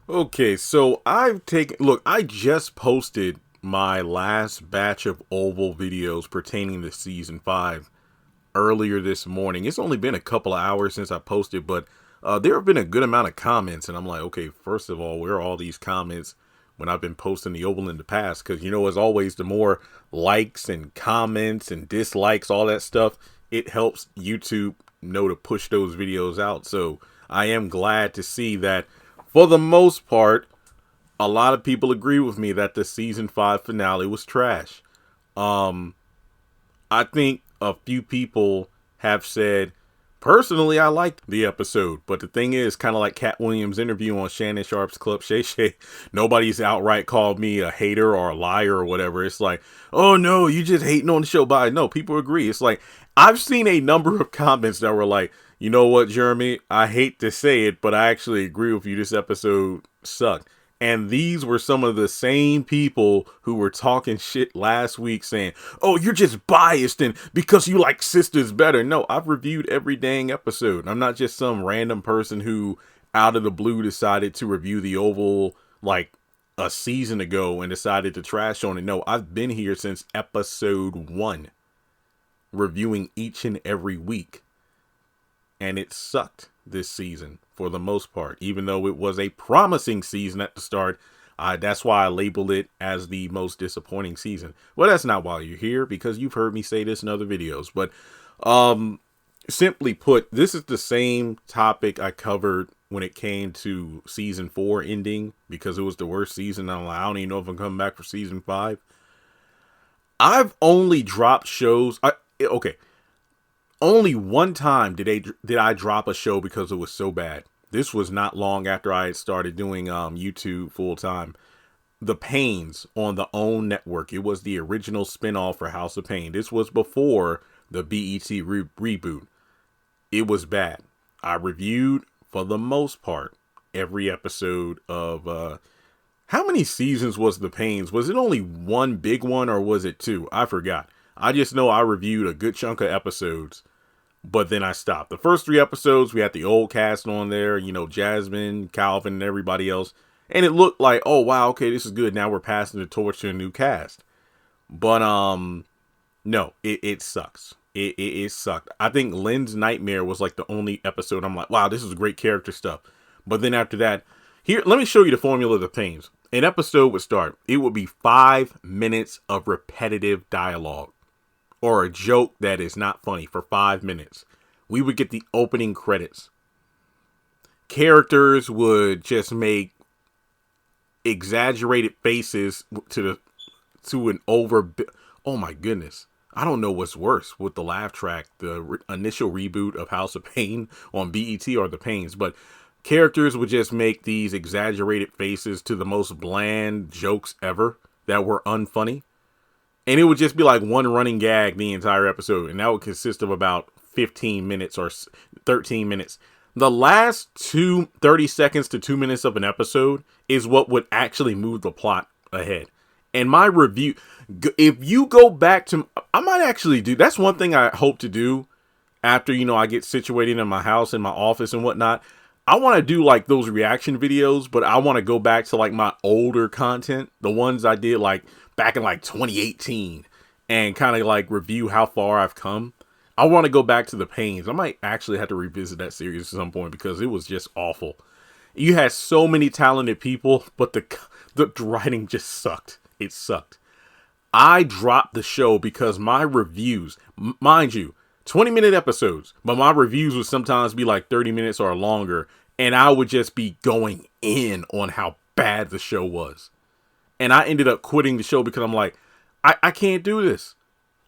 Okay, so look, I just posted my last batch of Oval videos pertaining to season 5 earlier this morning. It's only been a couple of hours since I posted, but there have been a good amount of comments, and I'm like, okay, first of all, where are all these comments when I've been posting the Oval in the past? Because, as always, the more likes and comments and dislikes, all that stuff, it helps YouTube know to push those videos out. So I am glad to see that for the most part, a lot of people agree with me that the season 5 finale was trash. Um, I think a few people have said, personally, I liked the episode, but the thing is, kind of like Cat Williams' interview on Shannon Sharp's Club Shay Shay, nobody's outright called me a hater or a liar or whatever. It's like, oh no, you just hating on the show. But no, people agree. It's like, I've seen a number of comments that were like, you know what, Jeremy, I hate to say it, but I actually agree with you. This episode sucked. And these were some of the same people who were talking shit last week saying, oh, you're just biased and because you like sisters better. No, I've reviewed every dang episode. I'm not just some random person who out of the blue decided to review the Oval like a season ago and decided to trash on it. No, I've been here since episode 1, reviewing each and every week. And it sucked this season for the most part, even though it was a promising season at the start. That's why I labeled it as the most disappointing season. Well, that's not why you're here, because you've heard me say this in other videos. But simply put, this is the same topic I covered when it came to season 4 ending, because it was the worst season. I'm like, I don't even know if I'm coming back for season 5. I've only dropped shows. Okay. Only one time did I drop a show because it was so bad. This was not long after I had started doing YouTube full time. The Pains on the OWN network. It was the original spinoff for House of Pain. This was before the BET reboot. It was bad. I reviewed, for the most part, every episode of how many seasons was The Pains? Was it only one big one or was it 2? I forgot. I just know I reviewed a good chunk of episodes, but then I stopped. The first 3 episodes, we had the old cast on there, Jasmine, Calvin, and everybody else. And it looked like, oh, wow, okay, this is good. Now we're passing the torch to a new cast. But, no, it sucks. It sucked. I think Lynn's Nightmare was like the only episode I'm like, wow, this is great character stuff. But then after that, here, let me show you the formula of The Pains. An episode would start. It would be 5 minutes of repetitive dialogue, or a joke that is not funny for 5 minutes. We would get the opening credits. Characters would just make exaggerated faces to an over. Oh my goodness. I don't know what's worse with the laugh track, the initial reboot of House of Pain on BET or The Pains, but characters would just make these exaggerated faces to the most bland jokes ever that were unfunny. And it would just be like one running gag the entire episode. And that would consist of about 15 minutes or 13 minutes. The last 30 seconds to 2 minutes of an episode is what would actually move the plot ahead. And my review, if you go back to, I might actually do, that's one thing I hope to do after, I get situated in my house, in my office and whatnot. I want to do like those reaction videos, but I want to go back to like my older content, the ones I did like back in like 2018, and kind of like review how far I've come. I want to go back to The Pains. I might actually have to revisit that series at some point because it was just awful. You had so many talented people, but the writing just sucked. It sucked. I dropped the show because my reviews, mind you, 20-minute episodes, but my reviews would sometimes be like 30 minutes or longer, and I would just be going in on how bad the show was. And I ended up quitting the show because I'm like, I can't do this.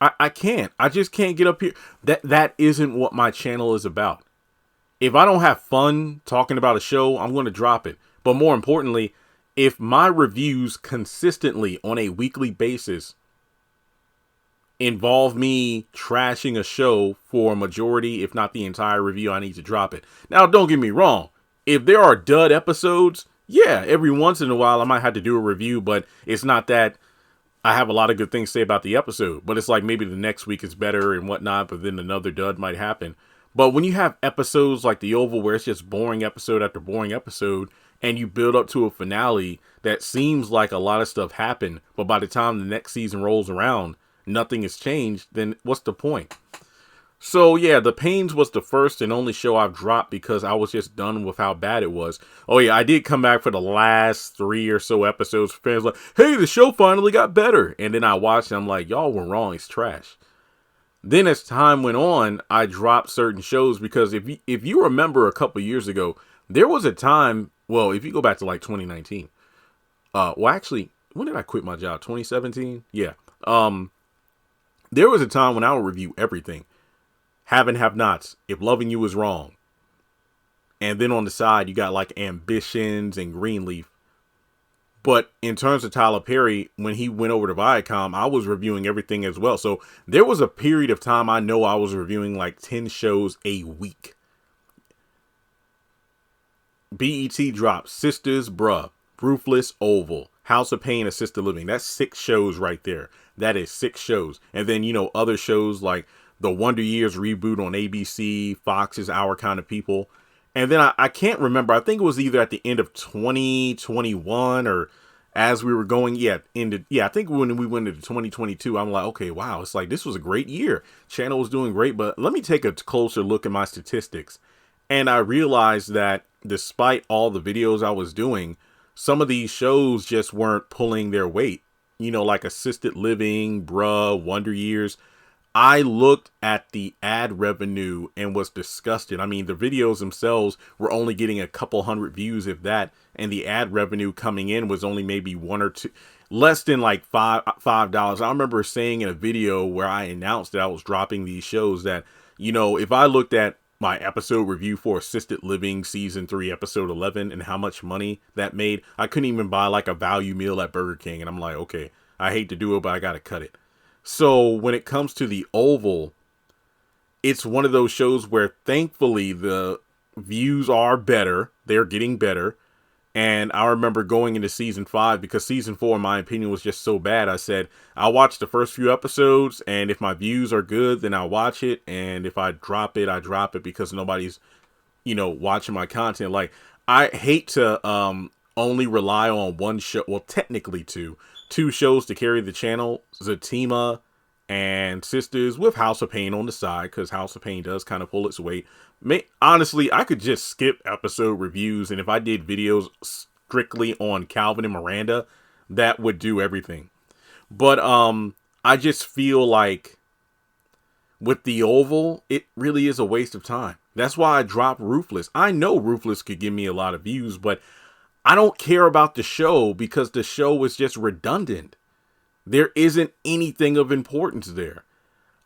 I can't. I just can't get up here. That isn't what my channel is about. If I don't have fun talking about a show, I'm going to drop it. But more importantly, if my reviews consistently on a weekly basis involve me trashing a show for a majority, if not the entire review, I need to drop it. Now, don't get me wrong. If there are dud episodes, yeah, every once in a while I might have to do a review, but it's not that I have a lot of good things to say about the episode. But it's like maybe the next week is better and whatnot, but then another dud might happen. But when you have episodes like The Oval where it's just boring episode after boring episode, and you build up to a finale that seems like a lot of stuff happened, but by the time the next season rolls around, nothing has changed, then what's the point? So yeah, The Pains was the first and only show I've dropped because I was just done with how bad it was. Oh yeah, I did come back for the last 3 or so episodes. Fans like, hey, the show finally got better. And then I watched and I'm like, y'all were wrong, it's trash. Then as time went on, I dropped certain shows because if you remember a couple years ago, there was a time, well, if you go back to like 2019, well actually, when did I quit my job? 2017? Yeah. There was a time when I would review everything. Have and have nots. If Loving You is wrong. And then on the side, you got like Ambitions and Greenleaf. But in terms of Tyler Perry, when he went over to Viacom, I was reviewing everything as well. So there was a period of time I know I was reviewing like 10 shows a week. BET dropped Sisters, Bruh, Ruthless, Oval, House of Pain, Assisted Living. That's 6 shows right there. That is 6 shows. And then, other shows like the Wonder Years reboot on ABC, Fox's Our Kind of People. And then I can't remember. I think it was either at the end of 2021 or as we were going. I think when we went into 2022, I'm like, okay, wow. It's like, this was a great year. Channel was doing great. But let me take a closer look at my statistics. And I realized that despite all the videos I was doing, some of these shows just weren't pulling their weight. Like Assisted Living, Bruh, Wonder Years. I looked at the ad revenue and was disgusted. I mean, the videos themselves were only getting a couple hundred views, if that, and the ad revenue coming in was only maybe 1 or 2, less than like $5. I remember saying in a video where I announced that I was dropping these shows that, if I looked at my episode review for Assisted Living season 3, episode 11, and how much money that made, I couldn't even buy like a value meal at Burger King. And I'm like, okay, I hate to do it, but I got to cut it. So when it comes to the Oval, it's one of those shows where thankfully the views are better. They're getting better. And I remember going into season 5 because season 4, in my opinion, was just so bad. I said, I'll watch the first few episodes. And if my views are good, then I'll watch it. And if I drop it, I drop it because nobody's, watching my content. Like, I hate to only rely on one show. Well, technically two shows to carry the channel, Zatima and Sisters, with House of Pain on the side, because House of Pain does kind of pull its weight. Honestly, I could just skip episode reviews, and if I did videos strictly on Calvin and Miranda, that would do everything. But I just feel like with the Oval, it really is a waste of time. That's why I dropped Ruthless. I know Ruthless could give me a lot of views, but I don't care about the show because the show is just redundant. There isn't anything of importance there.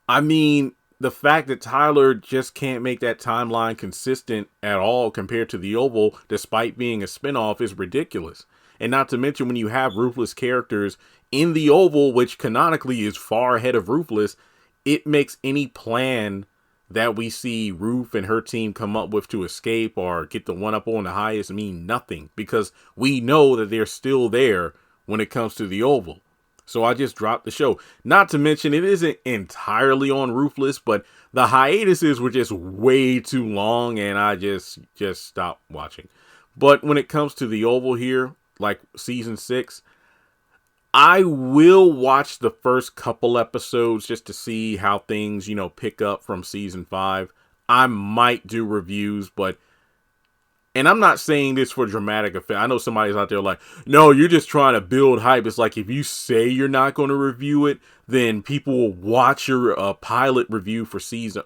I mean, the fact that Tyler just can't make that timeline consistent at all compared to the Oval, despite being a spinoff, is ridiculous. And not to mention when you have Ruthless characters in the Oval, which canonically is far ahead of Ruthless, it makes any plan that we see Ruth and her team come up with to escape or get the one up on the highest mean nothing, because we know that they're still there when it comes to the Oval. So I just dropped the show. Not to mention it isn't entirely on Ruthless, but the hiatuses were just way too long and I just stopped watching. But when it comes to the Oval here, like season 6, I will watch the first couple episodes just to see how things, pick up from season 5. I might do reviews, and I'm not saying this for dramatic effect. I know somebody's out there like, no, you're just trying to build hype. It's like, if you say you're not going to review it, then people will watch your pilot review for season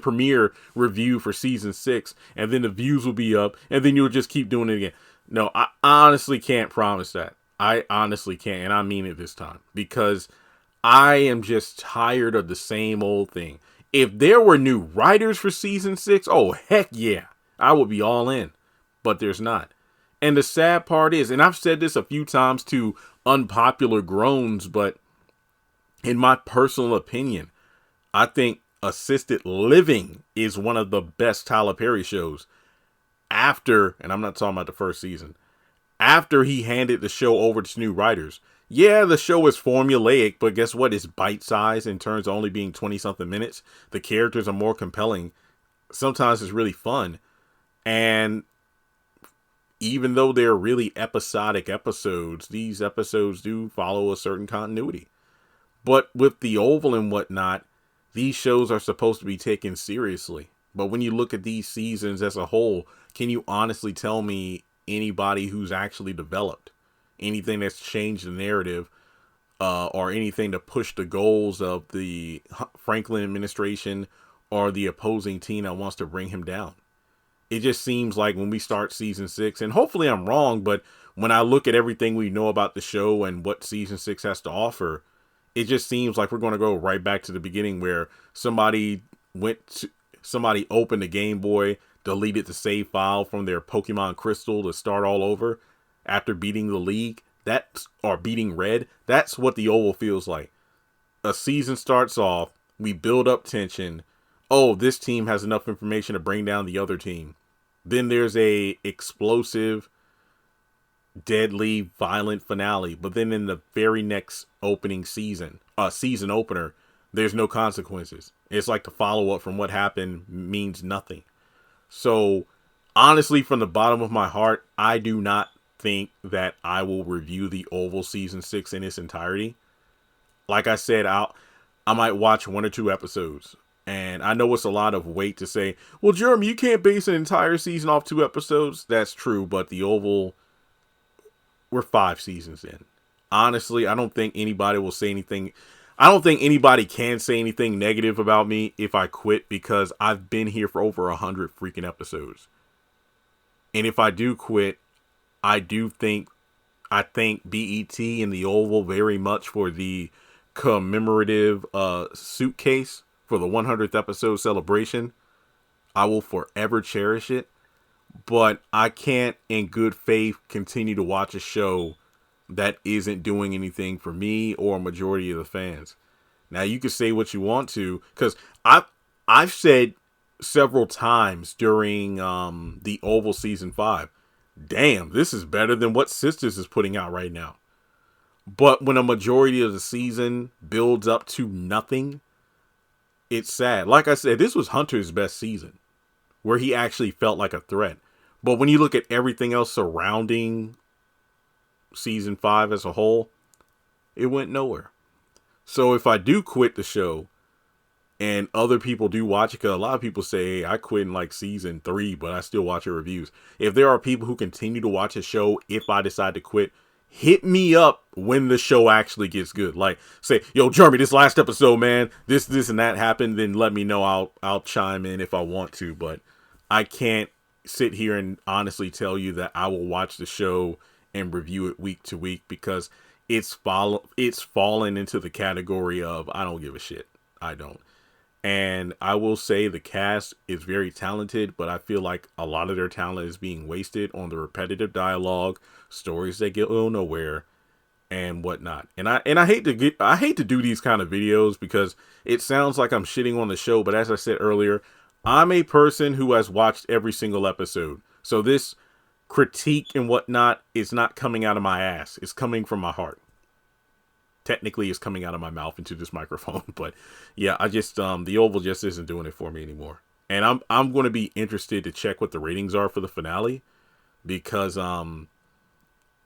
premiere review for season 6, and then the views will be up, and then you'll just keep doing it again. No, I honestly can't promise that. I honestly can't, and I mean it this time, because I am just tired of the same old thing. If there were new writers for season 6, oh, heck yeah, I would be all in, but there's not. And the sad part is, and I've said this a few times to unpopular groans, but in my personal opinion, I think Assisted Living is one of the best Tyler Perry shows after, and I'm not talking about the first season, after he handed the show over to new writers. Yeah, the show is formulaic, but guess what? It's bite-sized in terms of only being 20-something minutes. The characters are more compelling. Sometimes it's really fun. And even though they're really episodic episodes, these episodes do follow a certain continuity. But with the Oval and whatnot, these shows are supposed to be taken seriously. But when you look at these seasons as a whole, can you honestly tell me anybody who's actually developed? Anything that's changed the narrative, or anything to push the goals of the Franklin administration or the opposing team that wants to bring him down? It just seems like when we start season 6, and hopefully I'm wrong, but when I look at everything we know about the show and what season 6 has to offer, it just seems like we're going to go right back to the beginning where somebody opened the Game Boy, deleted the save file from their Pokemon Crystal to start all over after beating the league. Or beating Red. That's what the Oval feels like. A season starts off, we build up tension. Oh, this team has enough information to bring down the other team. Then there's a explosive, deadly, violent finale. But then in the very next season opener, there's no consequences. It's like the follow-up from what happened means nothing. So, honestly, from the bottom of my heart, I do not think that I will review the Oval season 6 in its entirety. Like I said, I might watch 1 or 2 episodes. And I know it's a lot of weight to say, well, Jeremy, you can't base an entire season off 2 episodes. That's true, but the Oval, we're 5 seasons in. Honestly, I don't think anybody will say anything. I don't think anybody can say anything negative about me if I quit, because I've been here for over 100 freaking episodes. And if I do quit, I thank BET and the Oval very much for the commemorative suitcase for the 100th episode celebration. I will forever cherish it, but I can't in good faith continue to watch a show that isn't doing anything for me or a majority of the fans. Now, you can say what you want to, because I've said several times during the Oval season 5, damn, this is better than what Sisters is putting out right now. But when a majority of the season builds up to nothing, it's sad. Like I said, this was Hunter's best season, where he actually felt like a threat. But when you look at everything else surrounding season 5 as a whole, it went nowhere. So if I do quit the show and other people do watch it, because a lot of people say, hey, I quit in like season 3, but I still watch your reviews. If there are people who continue to watch a show if I decide to quit, hit me up when the show actually gets good. Like, say, yo, Jeremy, this last episode, man, this and that happened. Then let me know. I'll chime in if I want to. But I can't sit here and honestly tell you that I will watch the show and review it week to week, because it's fallen into the category of I don't give a shit. I don't. And I will say the cast is very talented, but I feel like a lot of their talent is being wasted on the repetitive dialogue, stories that go nowhere, and whatnot. And I hate to do these kind of videos because it sounds like I'm shitting on the show, but as I said earlier, I'm a person who has watched every single episode. So this critique and whatnot is not coming out of my ass. It's coming from my heart. Technically, it's coming out of my mouth into this microphone, but yeah, I just the Oval just isn't doing it for me anymore. And I'm going to be interested to check what the ratings are for the finale, because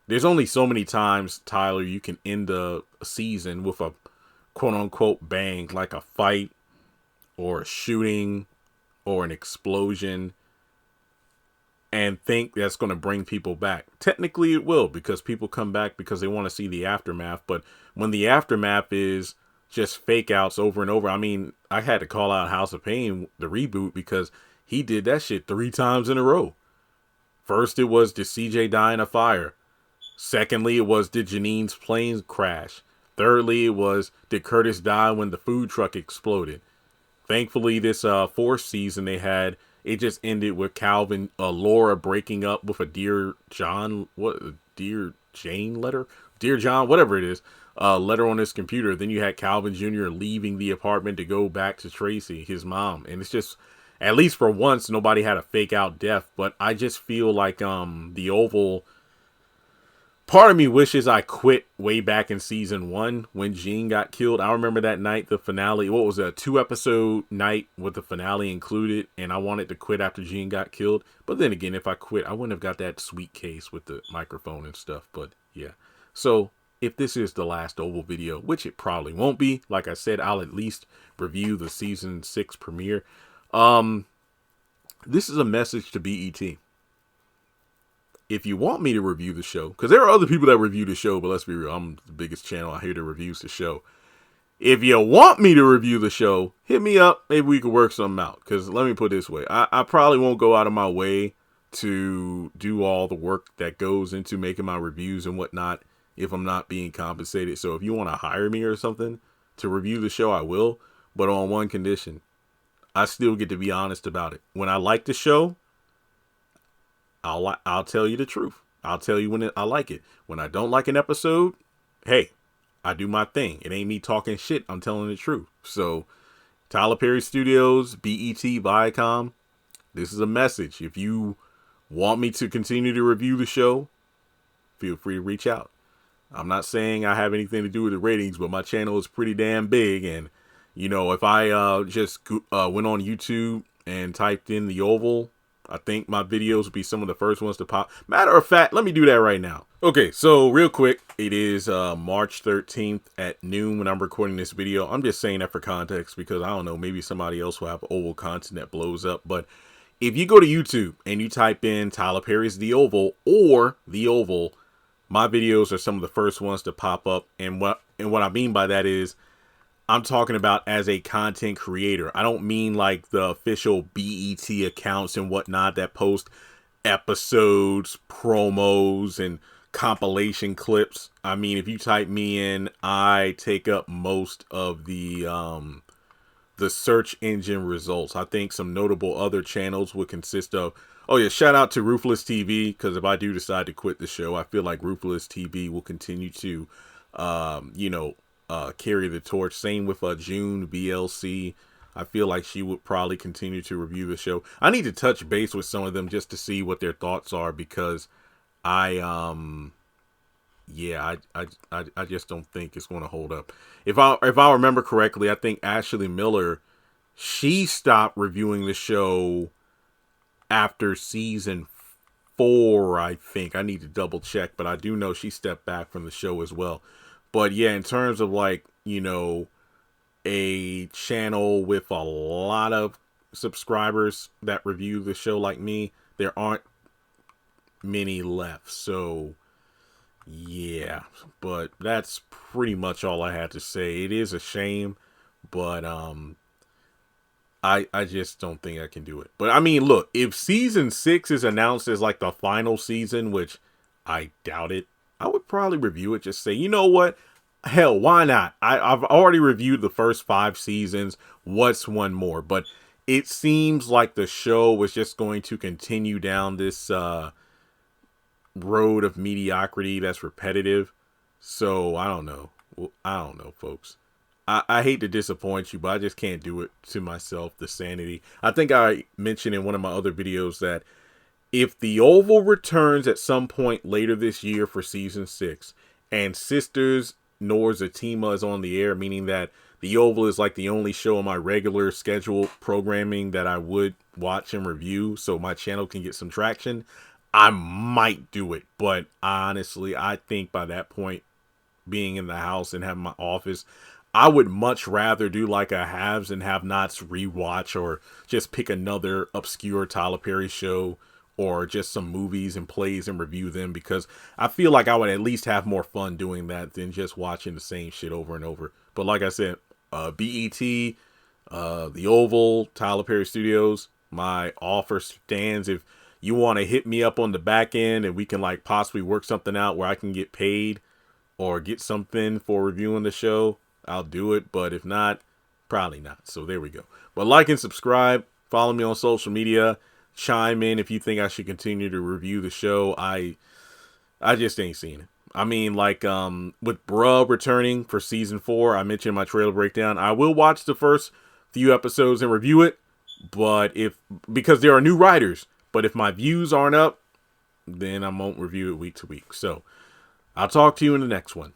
there's only so many times, Tyler, you can end a season with a quote unquote bang, like a fight or a shooting or an explosion, and think that's going to bring people back. Technically it will, because people come back because they want to see the aftermath. But when the aftermath is just fake outs over and over, I mean, I had to call out House of Pain, the reboot, because he did that shit 3 times in a row. First it was, did CJ die in a fire? Secondly, it was, did Janine's plane crash? Thirdly, it was, did Curtis die when the food truck exploded? Thankfully, this 4th season they had, it just ended with Laura breaking up with a Dear Jane letter? Dear John, whatever it is, letter on his computer. Then you had Calvin Jr. leaving the apartment to go back to Tracy, his mom. And it's just, at least for once, nobody had a fake out death. But I just feel like the Oval Part of me wishes I quit way back in season 1 when Gene got killed. I remember that night, the finale. What was it, a 2-episode night with the finale included, and I wanted to quit after Gene got killed. But then again, if I quit, I wouldn't have got that sweet case with the microphone and stuff. But yeah. So if this is the last Oval video, which it probably won't be, like I said, I'll at least review the season 6 premiere. This is a message to BET. If you want me to review the show, because there are other people that review the show, but let's be real, I'm the biggest channel out here that reviews the show. If you want me to review the show, hit me up. Maybe we could work something out. Because let me put it this way. I probably won't go out of my way to do all the work that goes into making my reviews and whatnot if I'm not being compensated. So if you want to hire me or something to review the show, I will. But on one condition. I still get to be honest about it. When I like the show, I'll tell you the truth. I'll tell you when I like it. When I don't like an episode, hey, I do my thing. It ain't me talking shit. I'm telling the truth. So, Tyler Perry Studios, BET, Viacom, this is a message. If you want me to continue to review the show, feel free to reach out. I'm not saying I have anything to do with the ratings, but my channel is pretty damn big. And, you know, if I just went on YouTube and typed in The Oval, I think my videos will be some of the first ones to pop. Matter of fact, let me do that right now. Okay, so real quick, it is March 13th at noon when I'm recording this video. I'm just saying that for context because I don't know, maybe somebody else will have Oval content that blows up. But if you go to YouTube and you type in Tyler Perry's The Oval or The Oval, my videos are some of the first ones to pop up. And what I mean by that is, I'm talking about as a content creator. I don't mean like the official BET accounts and whatnot that post episodes, promos, and compilation clips. I mean, if you type me in, I take up most of the search engine results. I think some notable other channels would consist of, oh yeah, shout out to Ruthless TV, because if I do decide to quit the show, I feel like Ruthless TV will continue to, carry the torch. Same with June BLC. I feel like she would probably continue to review the show. I need to touch base with some of them just to see what their thoughts are, because I just don't think it's going to hold up. If I remember correctly, I think Ashley Miller, she stopped reviewing the show after season 4, I think. I need to double check, but I do know she stepped back from the show as well. But yeah, in terms of like, you know, a channel with a lot of subscribers that review the show like me, there aren't many left. So yeah, but that's pretty much all I had to say. It is a shame, but I just don't think I can do it. But I mean, look, if season 6 is announced as like the final season, which I doubt it, I would probably review it. Just say, you know what? Hell, why not? I've already reviewed the first 5 seasons. What's one more? But it seems like the show was just going to continue down this road of mediocrity that's repetitive. So I don't know. I don't know, folks. I hate to disappoint you, but I just can't do it to myself. The sanity. I think I mentioned in one of my other videos that if The Oval returns at some point later this year for season 6, and Sisters nor Zatima is on the air, meaning that The Oval is like the only show on my regular scheduled programming that I would watch and review so my channel can get some traction, I might do it. But honestly, I think by that point, being in the house and having my office, I would much rather do like a haves and have nots rewatch, or just pick another obscure Tyler Perry show, or just some movies and plays and review them, because I feel like I would at least have more fun doing that than just watching the same shit over and over. But like I said, BET, The Oval, Tyler Perry Studios, my offer stands. If you want to hit me up on the back end and we can like possibly work something out where I can get paid or get something for reviewing the show, I'll do it. But if not, probably not. So there we go. But like and subscribe, follow me on social media. Chime in if you think I should continue to review the show. I just ain't seen it. I mean, like with Bruh returning for season 4, I mentioned in my trailer breakdown, I will watch the first few episodes and review it, but because there are new writers, but if my views aren't up, then I won't review it week to week. So I'll talk to you in the next one.